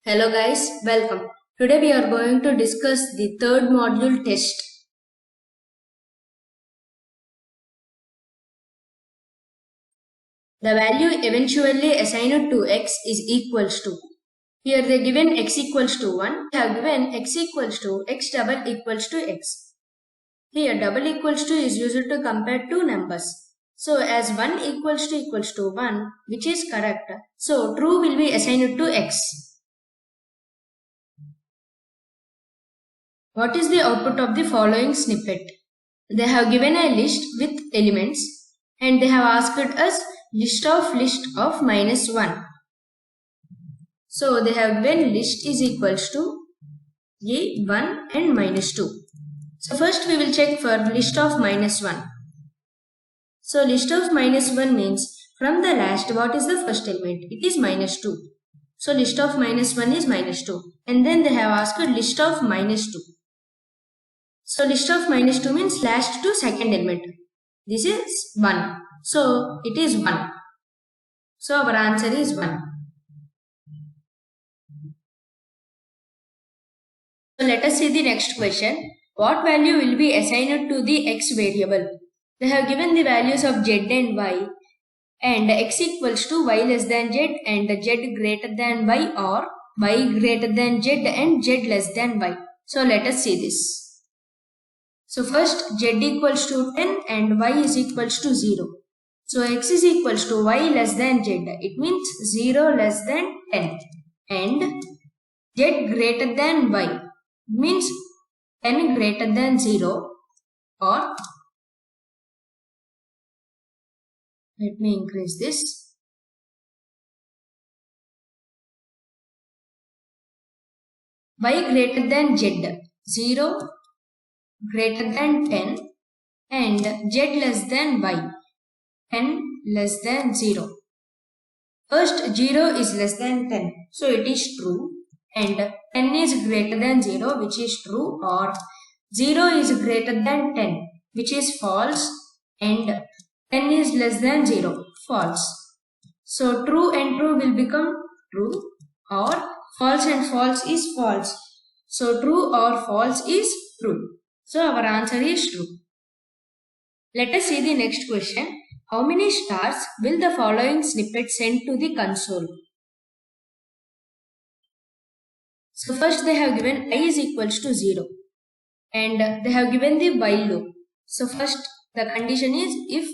Hello guys, welcome. Today we are going to discuss the third module test. The value eventually assigned to x is equals to. Here they given x equals to 1. They have given x equals to x double equals to x. Here double equals to is used to compare two numbers. So as 1 equals to 1, which is correct. So true will be assigned to x. What is the output of the following snippet? They have given a list with elements and they have asked us list of minus 1. So they have given list is equals to a 1 and minus 2. So first we will check for list of minus 1. So list of minus 1 means from the last what is the first element? It is minus 2. So list of minus 1 is minus 2. And then they have asked list of minus 2. So list of minus 2 means last to second element. This is 1. So it is 1. So our answer is 1. So let us see the next question. What value will be assigned to the x variable? They have given the values of z and y and x equals to y less than z and z greater than y or y greater than z and z less than y. So let us see this. So first z equals to 10 and y is equals to 0. So x is equals to y less than z. It means 0 less than 10. And z greater than y means 10 greater than 0 or let me increase this. Y greater than z. 0 greater than 10 and z less than y. 10 less than 0. First 0 is less than 10. So it is true. And 10 is greater than 0 which is true, or 0 is greater than 10 which is false, and 10 is less than 0 false. So true and true will become true, or false and false is false. So true or false is true. So our answer is true. Let us see the next question. How many stars will the following snippet send to the console? So first they have given I is equals to 0 and they have given the while loop. So first the condition is if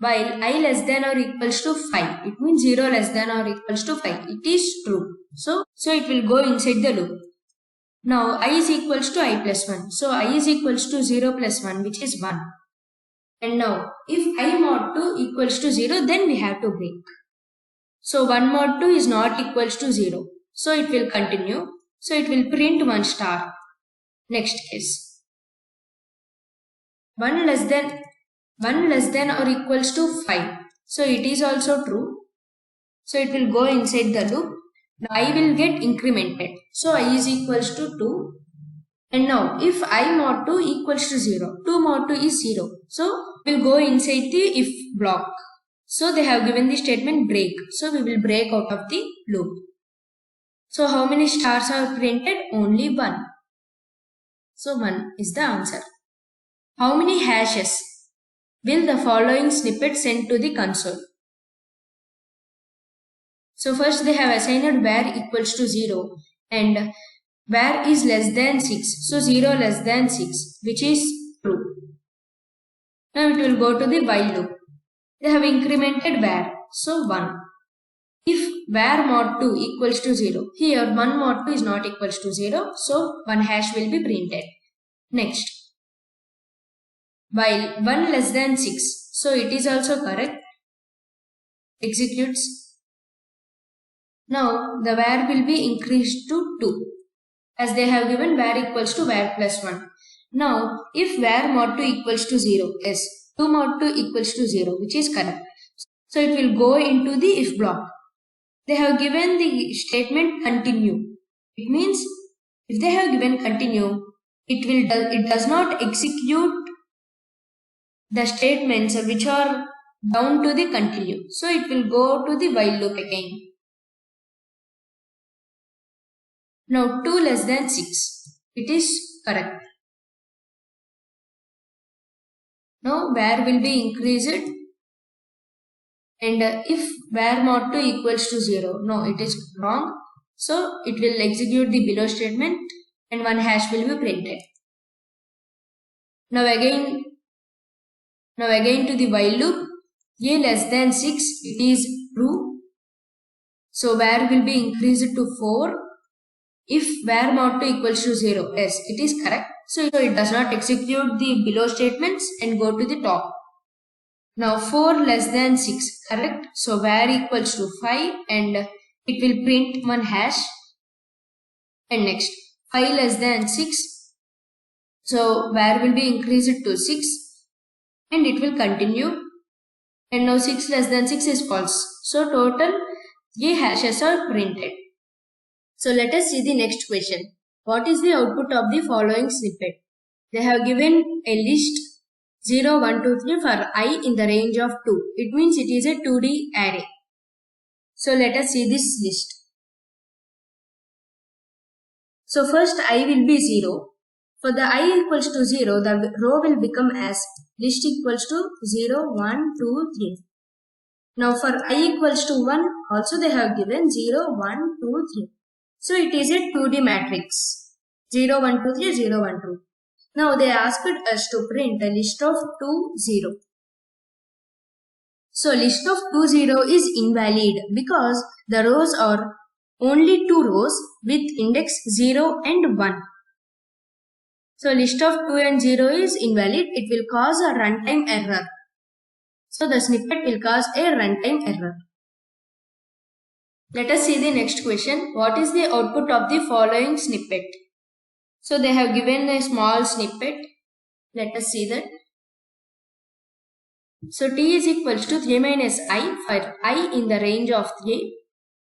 while I less than or equals to 5, it means 0 less than or equals to 5. It is true. So it will go inside the loop. Now I is equals to I plus 1. So I is equals to 0 plus 1 which is 1. And now if I mod 2 equals to 0, then we have to break. So 1 mod 2 is not equals to 0. So it will continue. So it will print 1 star. Next case. 1 less than or equals to 5. So it is also true. So it will go inside the loop. Now I will get incremented. So I is equals to 2. And now if I mod 2 equals to 0, 2 mod 2 is 0. So we'll go inside the if block. So they have given the statement break. So we will break out of the loop. So how many stars are printed? Only 1. So 1 is the answer. How many hashes will the following snippet send to the console? So first they have assigned var equals to 0 and var is less than 6. So 0 less than 6 which is true. Now it will go to the while loop. They have incremented var. So 1. If var mod 2 equals to 0, here 1 mod 2 is not equals to 0. So 1 hash will be printed. Next. While 1 less than 6. So it is also correct. Executes. Now the var will be increased to 2. As they have given var equals to var plus 1. Now if var mod 2 equals to 0, yes, 2 mod 2 equals to 0 which is correct. So it will go into the if block. They have given the statement continue. It means if they have given continue, it does not execute the statements which are down to the continue. So it will go to the while loop again. Now 2 less than 6. It is correct. Now where will be increased? And if where mod 2 equals to 0, no, it is wrong. So it will execute the below statement and one hash will be printed. Now again to the while loop, a less than 6, it is true. So where will be increased to 4. If where mod 2 equals to 0, yes, it is correct. So it does not execute the below statements and go to the top. Now 4 less than 6, correct. So where equals to 5 and it will print one hash. And next 5 less than 6. So where will be increased to 6 and it will continue. And now 6 less than 6 is false. So total A hashes are printed. So let us see the next question. What is the output of the following snippet? They have given a list 0, 1, 2, 3 for I in the range of 2. It means it is a 2D array. So let us see this list. So first I will be 0. For the I equals to 0, the row will become as list equals to 0, 1, 2, 3. Now for I equals to 1, also they have given 0, 1, 2, 3. So it is a 2D matrix. 0, 1, 2, 3, 0, 1, 2. Now they asked us to print a list of 2, 0. So list of 2, 0 is invalid because the rows are only 2 rows with index 0 and 1. So list of 2 and 0 is invalid. It will cause a runtime error. So the snippet will cause a runtime error. Let us see the next question. What is the output of the following snippet? So they have given a small snippet. Let us see that. So t is equals to 3 minus I for I in the range of 3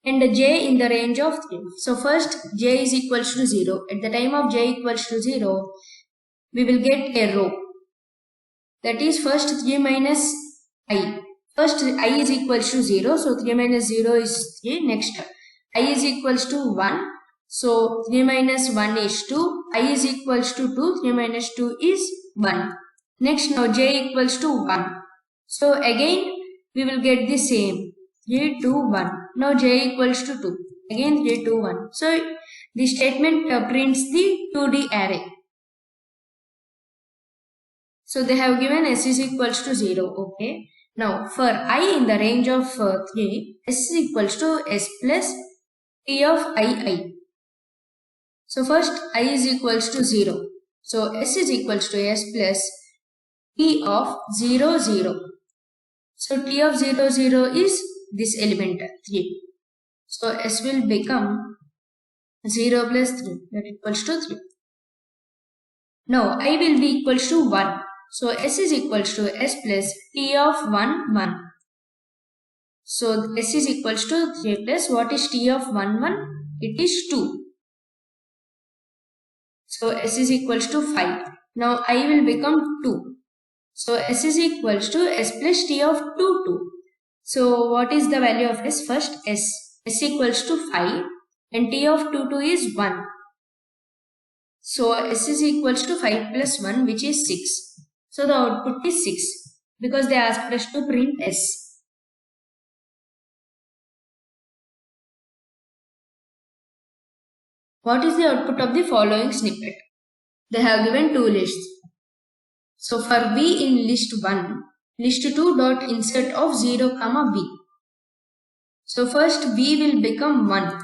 and j in the range of 3. So first j is equals to 0. At the time of j equals to 0, we will get a row. That is first 3 minus I. First I is equals to 0. So 3 minus 0 is 3. Next I is equals to 1. So 3 minus 1 is 2. I is equals to 2. 3 minus 2 is 1. Next now j equals to 1. So again we will get the same. 3, 2, 1. Now j equals to 2. Again 3, 2, 1. So the statement prints the 2D array. So they have given s is equals to 0. Okay. Now for I in the range of 3, s is equals to s plus t of I. So first I is equals to 0. So s is equals to s plus t of 0, 0. So t of 0, 0 is this element 3. So s will become 0 plus 3, that equals to 3. Now I will be equals to 1. So s is equals to s plus t of 1, 1. So s is equals to 3 plus what is t of 1, 1? It is 2. So s is equals to 5. Now I will become 2. So s is equals to s plus t of 2, 2. So what is the value of s? First s equals to 5 and t of 2, 2 is 1. So s is equals to 5 plus 1 which is 6. So the output is 6 because they asked us to print s. What is the output of the following snippet? They have given two lists. So for v in list 1, list 2 dot insert of 0, v. So first v will become 1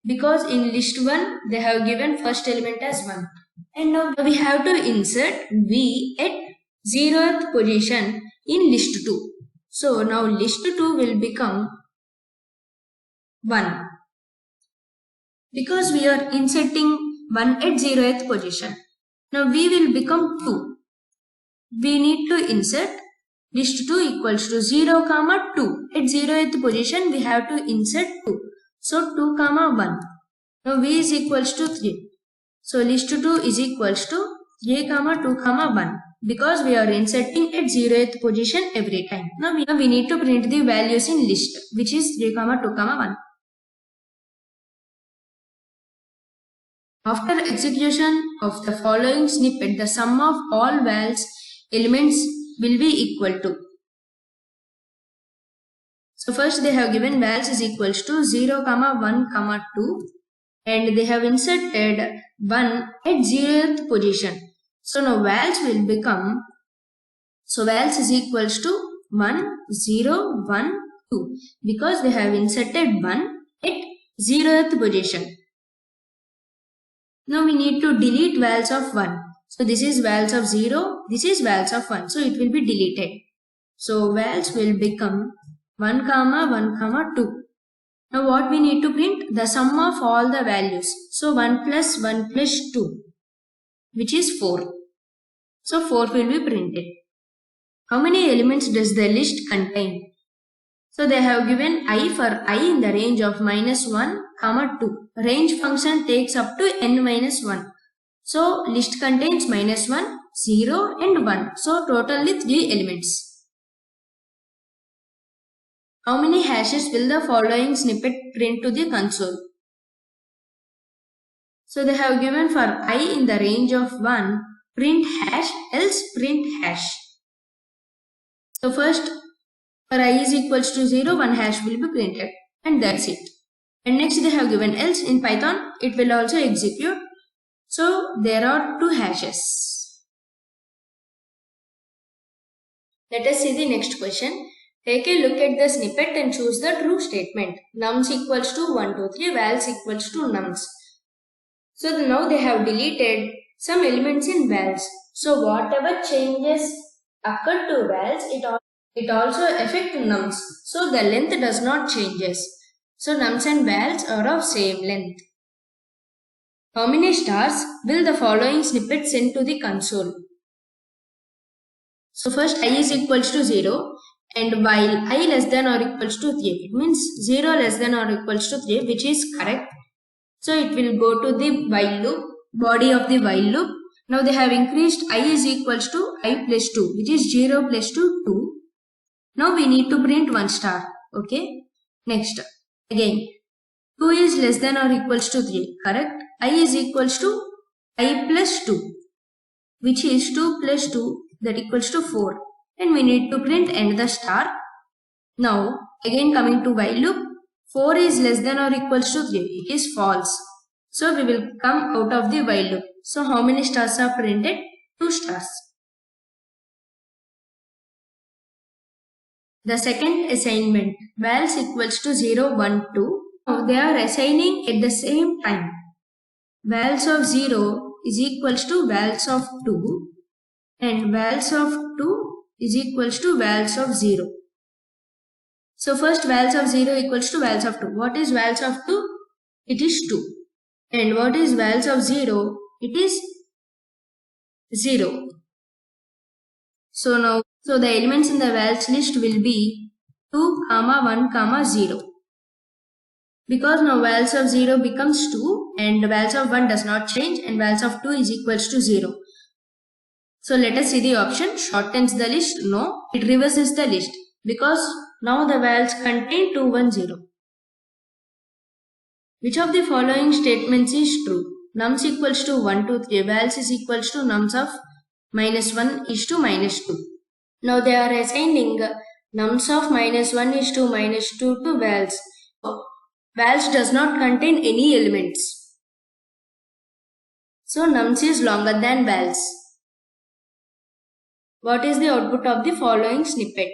because in list 1 they have given first element as 1. And now we have to insert v at 0th position in list 2. So now list 2 will become 1 because we are inserting 1 at 0th position. Now v will become 2. We need to insert list 2 equals to 0, 2. At 0th position we have to insert 2. So 2, 1. Now v is equals to 3. So list 2 is equals to 3, 2, 1 because we are inserting at 0th position every time. Now we need to print the values in list which is 3, 2, 1. After execution of the following snippet, the sum of all vals elements will be equal to. So first they have given vals is equals to 0, 1, 2 and they have inserted 1 at 0th position. So now vals will become, so vals is equals to 1, 0, 1, 2 because they have inserted 1 at 0th position. Now we need to delete vals of 1. So this is vals of 0, this is vals of 1. So it will be deleted. So vals will become 1, 1, 2. Now what we need to print? The sum of all the values. So 1 plus 1 plus 2, which is 4. So 4 will be printed. How many elements does the list contain? So they have given I for I in the range of -1, 2. Range function takes up to n-1. So list contains -1, 0 and 1. So totally 3 elements. How many hashes will the following snippet print to the console? So they have given for I in the range of 1, print hash, else print hash. So first for I is equals to 0, 1 hash will be printed and that's it. And next they have given else. In Python it will also execute. So there are 2 hashes. Let us see the next question. Take a look at the snippet and choose the true statement. Nums equals to 1, 2, 3, vals equals to nums. So now they have deleted some elements in vals. So whatever changes occur to vals, it also affect nums. So the length does not changes. So nums and vals are of same length. How many stars will the following snippet send to the console? So first I is equals to 0 and while I less than or equals to 3, it means 0 less than or equals to 3, which is correct. So it will go to the while loop, body of the while loop. Now they have increased I is equals to I plus 2, which is 0 plus 2, 2. Now we need to print 1 star. Okay. Next, again, 2 is less than or equals to 3. Correct. I is equals to I plus 2, which is 2 plus 2 that equals to 4. And we need to print and the star. Now, again coming to while loop, 4 is less than or equals to 3. It is false. So we will come out of the while loop. So how many stars are printed? 2 stars. The second assignment, vals equals to 0, 1, 2. Now they are assigning at the same time. Vals of 0 is equals to vals of 2 and vals of 2 is equals to vals of 0. So first vals of 0 equals to vals of 2. What is vals of 2? It is 2. And what is vals of 0? It is 0. So now, so the elements in the vals list will be 2, 1, 0. Because now vals of 0 becomes 2 and vals of 1 does not change and vals of 2 is equals to 0. So let us see the option. Shortens the list? No. It reverses the list because now the vals contain 2, 1, 0. Which of the following statements is true? Nums equals to 1, 2, 3. Vals is equals to nums of -1 is to -2. Now they are assigning nums of -1 is to -2 to vals. Vals does not contain any elements. So nums is longer than vals. What is the output of the following snippet?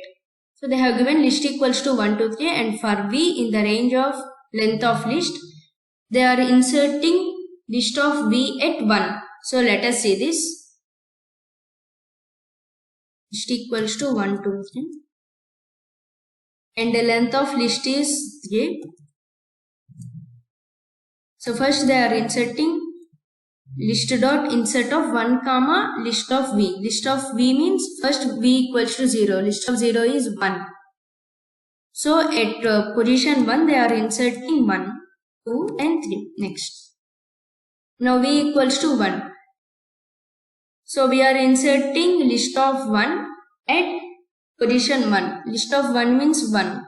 So they have given list equals to 1, 2, 3 and for v in the range of length of list, they are inserting list of v at 1. So let us see this. List equals to 1, 2, 3 and the length of list is 3. So first they are inserting list dot insert of 1 comma list of v. List of v means first v equals to 0. List of 0 is 1. So at position 1 they are inserting 1, 2 and 3. Next. Now v equals to 1. So we are inserting list of 1 at position 1. List of 1 means 1.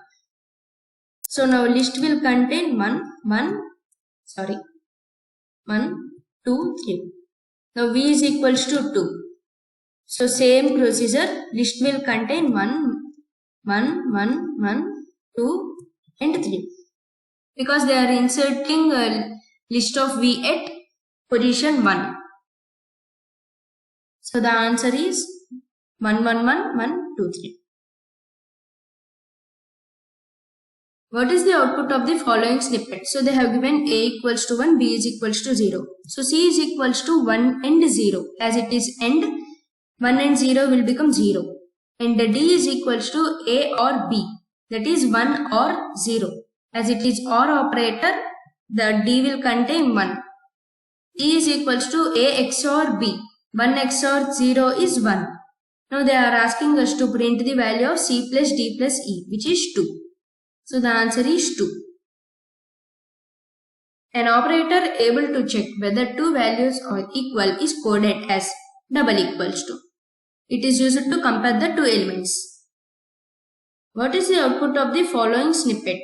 So now list will contain 1, 1, 1, 2, 3. Now v is equals to 2. So same procedure, list will contain 1, 2 and 3. Because they are inserting a list of v at position 1. So the answer is 1, 1, 1, 1, 2, 3. What is the output of the following snippet? So they have given a equals to 1, b is equals to 0. So c is equals to 1 and 0. As it is end, 1 and 0 will become 0. And the d is equals to a or b. That is 1 or 0. As it is OR operator, the d will contain 1. E is equals to a XOR b. 1 XOR 0 is 1. Now they are asking us to print the value of c plus d plus e, which is 2. So the answer is 2. An operator able to check whether two values are equal is coded as double equals to. It is used to compare the two elements. What is the output of the following snippet?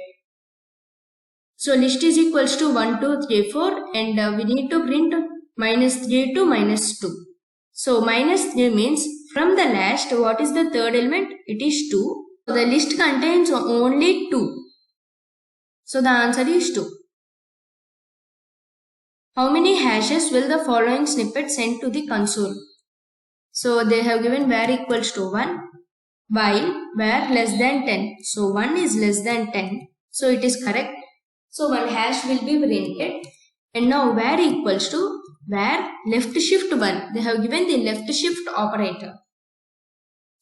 So list is equals to 1, 2, 3, 4 and we need to print minus 3 to minus 2. So minus 3 means from the last what is the third element? It is 2. So the list contains only 2. So the answer is 2. How many hashes will the following snippet send to the console? So they have given var equals to 1 while var less than 10. So 1 is less than 10. So it is correct. So one hash will be printed. And now var equals to var left shift 1. They have given the left shift operator.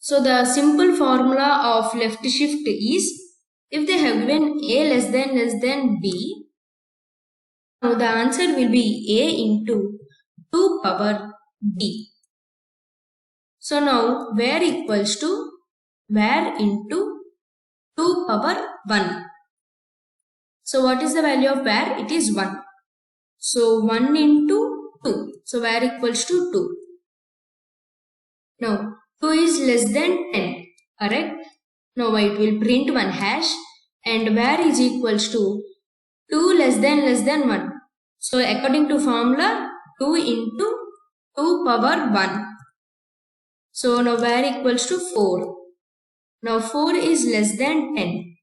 So the simple formula of left shift is, if they have given a less than b, now the answer will be a into 2 power b. So now var equals to var into 2 power 1. So what is the value of var? It is 1. So 1 into 2. So var equals to 2. Now 2 is less than 10. Correct? Now it will print one hash and var is equals to 2 less than 1. So according to formula 2 into 2 power 1. So now var equals to 4. Now 4 is less than 10.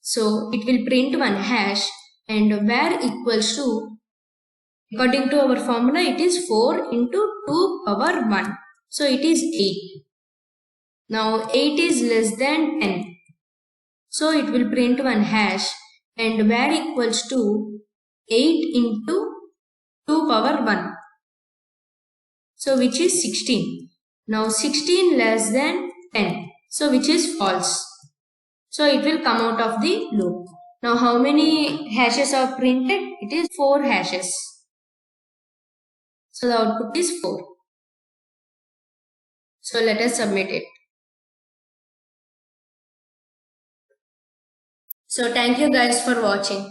So it will print one hash and var equals to, according to our formula, it is 4 into 2 power 1. So it is 8. Now 8 is less than 10. So it will print one hash and var equals to 8 into 2 power 1. So which is 16. Now 16 less than 10. So which is false. So it will come out of the loop. Now how many hashes are printed? It is 4 hashes. So the output is 4. So let us submit it. So thank you guys for watching.